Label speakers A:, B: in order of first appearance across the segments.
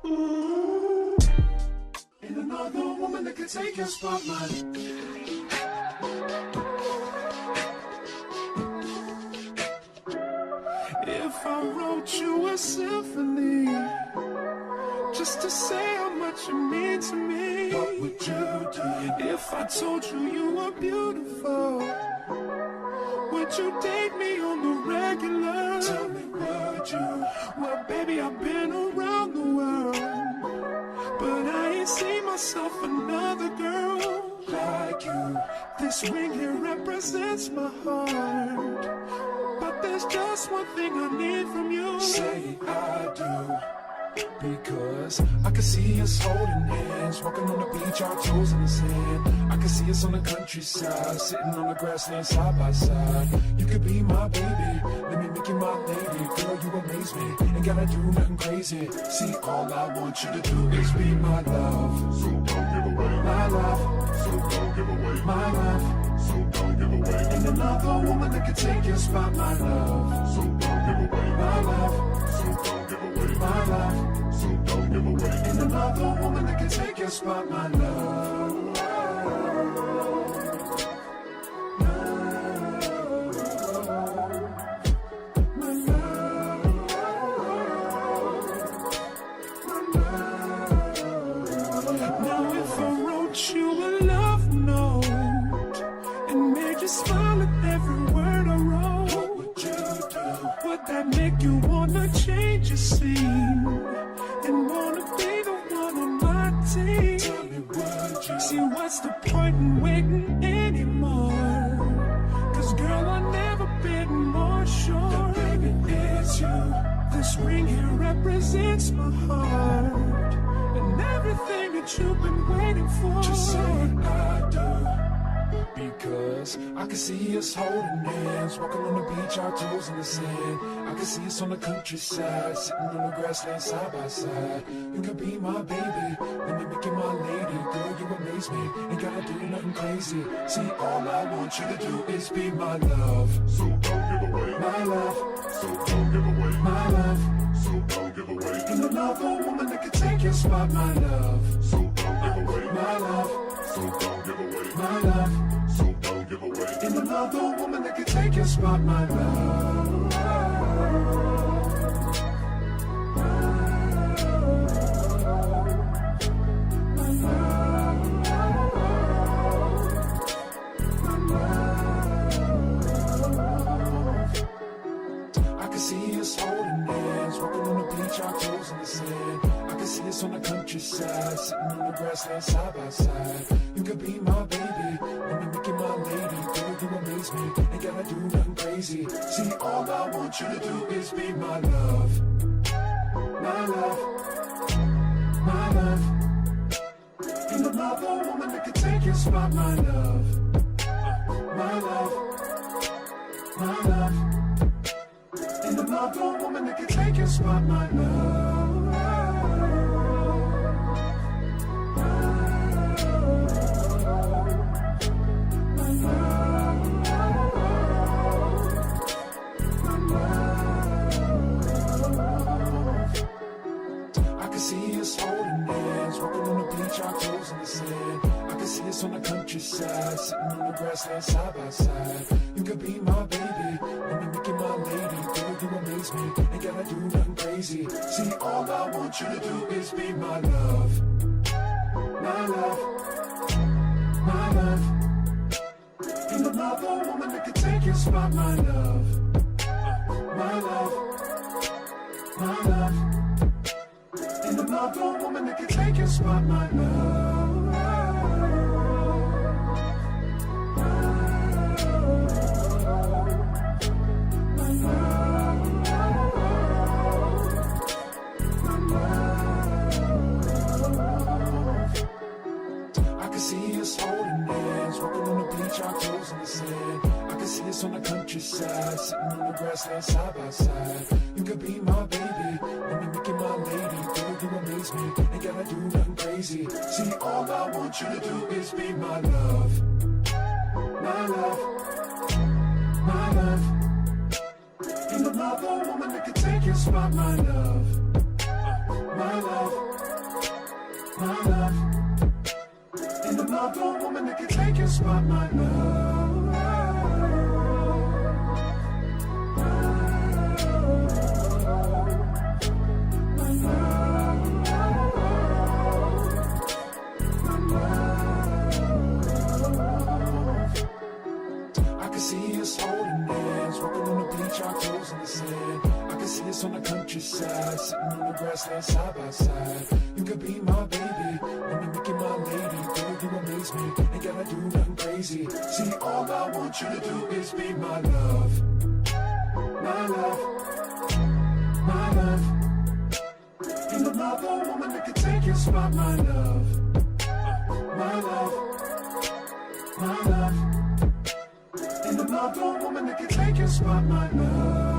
A: Ain't another woman that can take your spotlight. If I wrote you a symphony, just to say how much you mean to me, what would you do? If I told you you were beautiful, would you date me on the regular? Tell me, would you? Well, baby, I've been around the world, but I ain't seen myself another girl like you. This ring here represents my heart, but there's just one thing I need from you. Say I do. Because I can see us holding hands, walking on the beach, our toes in the sand. I can see us on the countryside, sitting on the grassland side by side. You could be my baby, let me make you my lady. Girl, you amaze me, ain't gotta do nothing crazy. See, all I want you to do is be my love. So don't give away my love. So don't give away my love. So don't give away. Ain't another woman that can take your spot, my love. So don't give away my love. So don't give away my love. So don't give away. Ain't another woman that can take your spot, my love. My love. Now if I wrote you a love note and made you smile at every word I wrote, what would you do? Would that make you wanna change your scene and wanna be the one on my team? Tell me, would you? See, what's the point in waiting anymore? Cause girl, I've never been more sure that baby, it's you. This ring here represents my heart and everything that you've been waiting for. Just say I do. Because I can see us holding hands, walking on the beach, our toes in the sand. I can see us on the countryside, sitting on the grassland side by side. You can be my baby, let me make you my lady. Girl, you amaze me, ain't gotta do nothing crazy. See, all I want you to do is be my love. So don't give away my love. So don't give away my love. So don't give away. Ain't another woman that can take your spot, my love. So don't give away my love. So don't give away my love. So don't give away. Ain't another woman that can take your spot, my love. I can see us holding hands, walking on the beach, our toes in the sand. I can see us on the countryside, sitting on the grassland side by side. You could be my baby, let me make you my lady. Girl, you amaze me, ain't gotta do nothing crazy. See, all I want you to do is be my love. My love. My love. Ain't another woman that can take your spot, my love. My love. My love. Ain't another woman that can take your spot, my love. I can see us holding hands, walking on the beach, our toes in the sand. I can see us on the countryside, sitting on the grassland side by side. You could be my baby, let me make you my lady. Girl, you amaze me, ain't gotta do nothing crazy. See, all I want you to do is be my love. My love. My love. Ain't another woman that can take your spot, my love. My love. My love. Ain't another woman that can take your spot, my love. My love. I can see us holding hands, walking on the beach, our toes in the sand. I can see us on the countryside, sitting on the grassland side by side. You could be my baby, let me make you my lady. Girl, you amaze me, ain't gotta do nothing crazy. See, all I want you to do is be my love. My love. My love. Ain't another woman that can take your spot, my love. My love. grassland side by side. You could be my baby, wanna make you my lady. Girl, you amaze me, ain't gotta do nothing crazy. See, all I want you to do is be my love. My love, my love. Ain't another woman that can take your spot, my love. My love, my love. Ain't another woman that can take your spot, my love.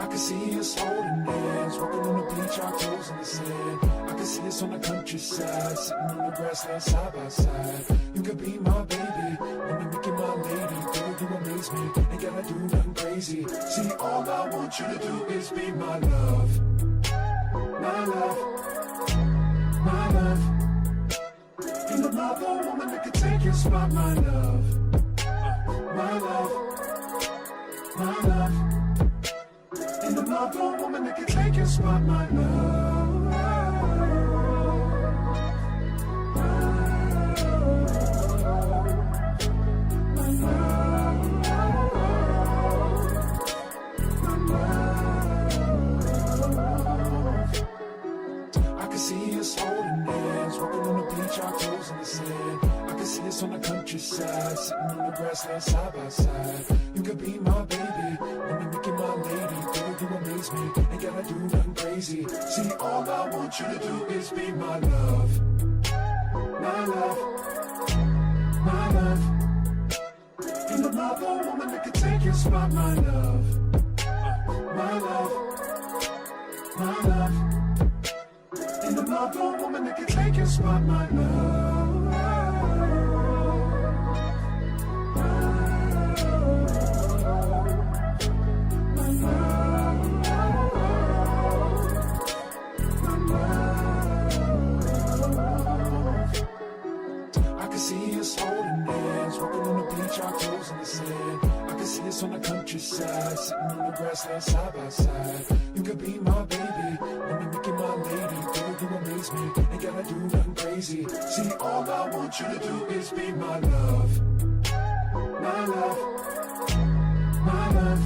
A: I can see us holding hands, walking on the beach, our toes in the sand. I can see us on the countryside, sitting on the grassland side by side. You could be my baby, wanna make you my lady. Girl, you amaze me, ain't gotta do nothing crazy. See, all I want you to do is be my love. My love, my love. Ain't another woman that can take your spot, my love. My love, my love. Ain't another woman that can take your spot, my love. I can see us holding hands, walking on the beach, our toes in the sand. I can see us on the countryside, sitting on the grassland side by side. You could be my baby, wanna make you my lady. Girl, you amaze me, ain't gotta do nothing crazy. See, all I want you to do is be my love. My love, my love. Ain't another woman that can take your spot, my love. My love, my love. Ain't another woman that can take your spot, my love. I can see us holding hands, walking on the beach, our toes in the sand. I can see us on the countryside, sitting on the grassland side by side. You could be my baby, wanna make you my lady. Girl, you amaze me, ain't gotta do nothing crazy. See, all I want you to do is be my love. My love, my love.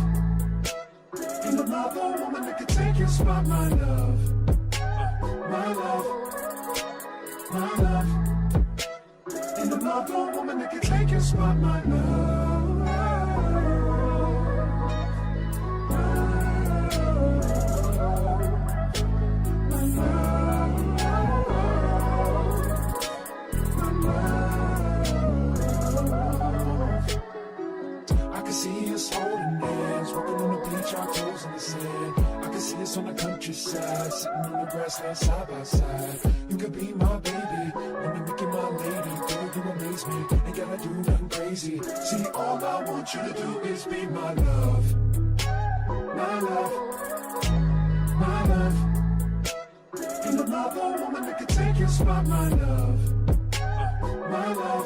A: Ain't another woman that can take your spot, my love. My love, my love. Ain't another woman that can take your spot, my love. I can see us holding hands, walking on the beach, our toes in the sand. I can see us on the countryside, sitting on the grassland side by side. You could be my baby, wanna make you my lady. Girl, you amaze me, ain't gotta do nothing crazy. See, all I want you to do is be my love. My love, my love. Ain't another woman that can take your spot, my love. My love,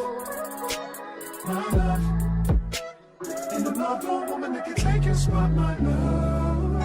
A: my love. Ain't another woman that can take your spot, my love.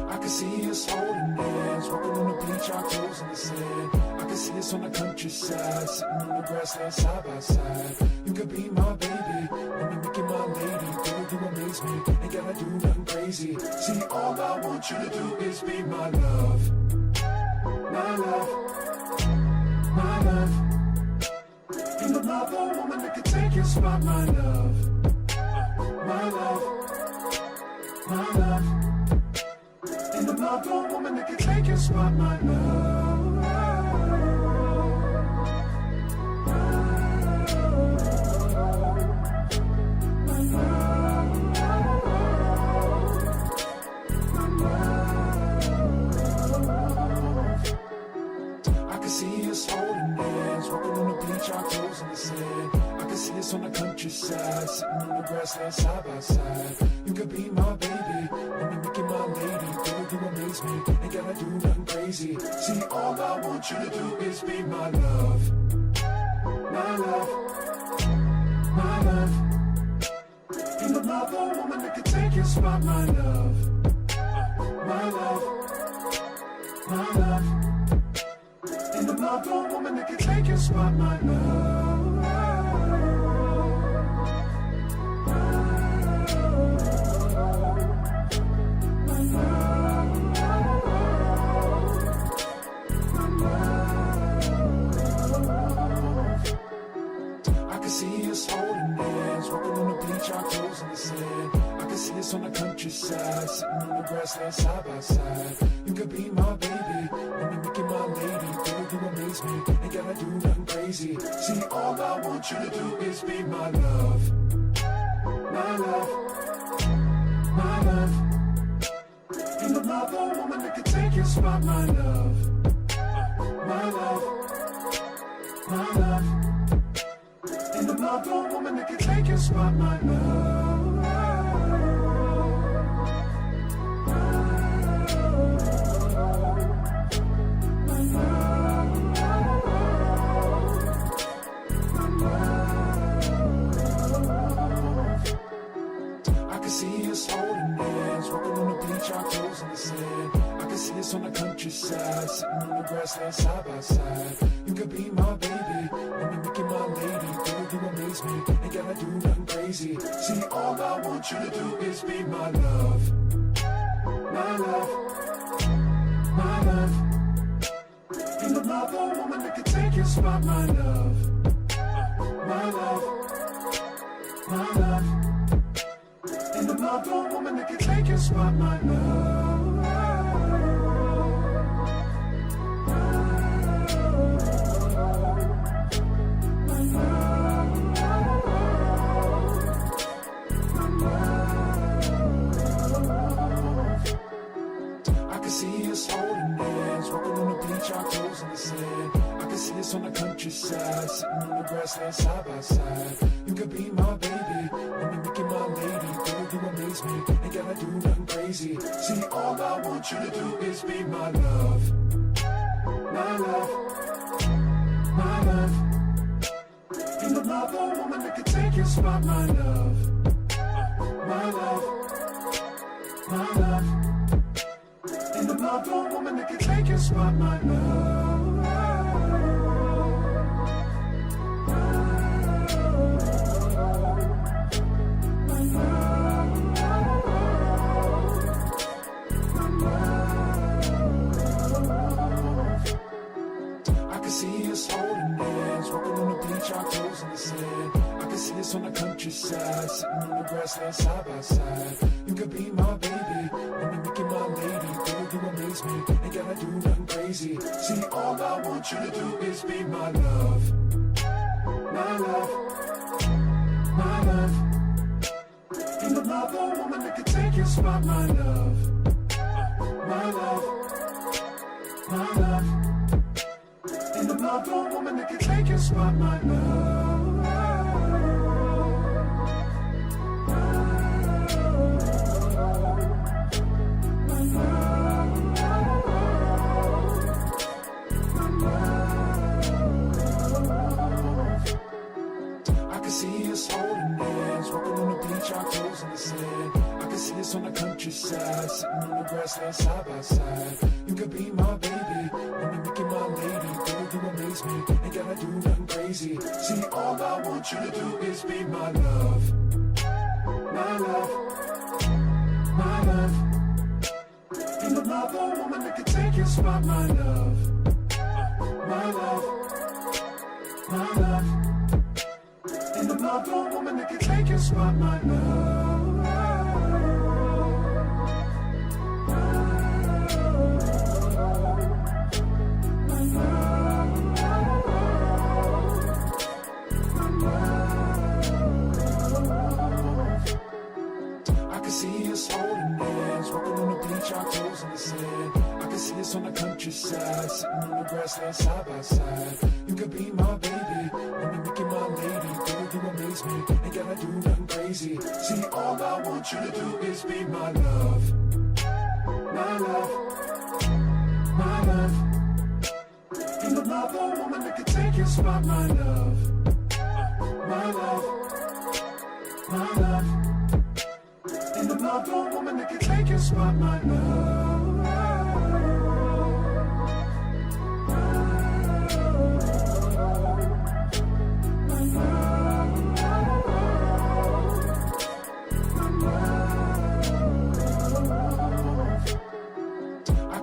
A: I can see us holding hands, walking on the beach, our toes in the sand. I can see us on the countryside, sitting on the grassland side by side. You could be my baby, wanna make you my lady. Girl, you amaze me, ain't gotta do nothing crazy. See, all I want you to do is be my love. My love, my love. Ain't another woman that can take your spot, my love. My love, my love. Ain't another woman that can take your spot, my love. I can see us holding hands, walking on the beach, our toes in the sand. I can see us on the countryside, sitting on the grassland side by side. You could be my baby, wanna make you my lady. Girl, you amaze me. Ain't gotta do nothing crazy. See, all I want you to do is be my love. My love. My love. Ain't another woman that can take your spot, my love. My love. My love. Ain't another woman that can take your spot, my love. See us holding hands, walking on the beach, our toes in the sand. I can see us on the countryside, sitting on the grassland side by side. You could be my baby, when you make it my lady. Girl, you amaze me, ain't gotta do nothing crazy. See, all I want you to do is be my love. My love. My love. Ain't another woman that can take your spot, my love. My love. My love. Ain't another woman that can take your spot, my love. My love. I can see us holding hands, walking on the beach, our toes in the sand. I can see us on the countryside, sitting on the grassland side by side. You could be my baby, when you make it my lady. Girl, you amaze me, ain't gotta do nothing crazy. See, all I want you to do is be my love. My love. My love. Ain't another woman that can take your spot, my love. My love. My love. Ain't another woman that can take your spot, my love. See us holding hands, walking on the beach, our toes in the sand. I can see us on the countryside, sitting on the grassland side by side. You could be my baby, when you make it my lady. Girl, you amaze me, ain't gotta do nothing crazy. See, all I want you to do is be my love. My love. My love. Ain't another woman that can take your spot, my love. My love. My love. Ain't another woman that can take your spot, my love. My love. I can see us holding hands, walking on the beach, our toes in the sand. I can see us on the countryside, sitting on the grassland side by side. You could be my baby, when you make it my lady. You amaze me, ain't gotta do nothing crazy. See, all I want you to do is be my love. My love. My love. Ain't another woman that can take your spot, my love. My love. My love. Ain't another woman that can take your spot, my love. See us holding hands, walking on the beach, our toes in the sand. I can see us on the countryside, sitting on the grassland side by side. You could be my baby, when you make it my lady. Girl, you amaze me, ain't gotta do nothing crazy. See, all I want you to do is be my love. My love. My love. Ain't another woman that can take your spot, my love. My love. My love. Ain't another woman that can take your spot, my love. My love. My love. I can see us holding hands, walking on the beach, our toes in the sand. I can see us on the countryside, sitting on the grassland side by side. You could be my baby, when you make it my lady. Girl, you amaze me, ain't gotta do nothing crazy. See, all I want you to do is be my love. my love, my love. Ain't another woman that can take your spot, my love, my love, my love. Ain't another woman that can take your spot, my love.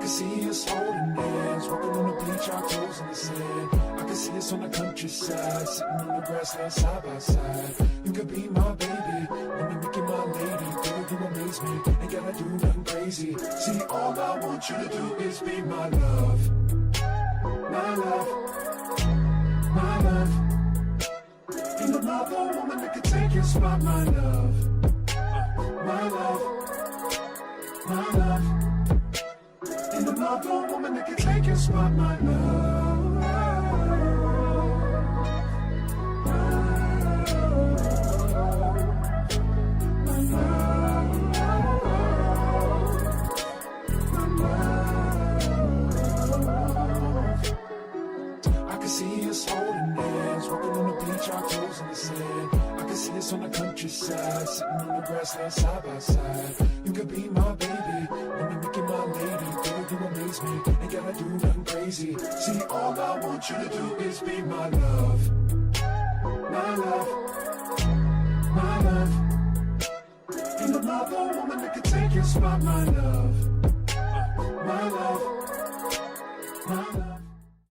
A: See us holding hands, walking on the beach, our toes in the sand. I can see us on the countryside, sitting on the grassland side by side. You could be my baby, when you make it my lady. Girl, you amaze me, ain't gotta do nothing crazy. See, all I want you to do is be my love, my love, my love. Ain't another woman that can take your spot, my love, my love, my love. Ain't another woman that can take your spot, my love. My love. I can see us holding hands, walking on the beach, our toes in the sand. I can see us on the countryside, sitting on the grassland side by side. You could be my baby, when you make it my lady. Girl, you amaze me, ain't gotta do nothing crazy. See, all I want you to do is be my love, my love, my love. Ain't another woman that can take your spot, my love.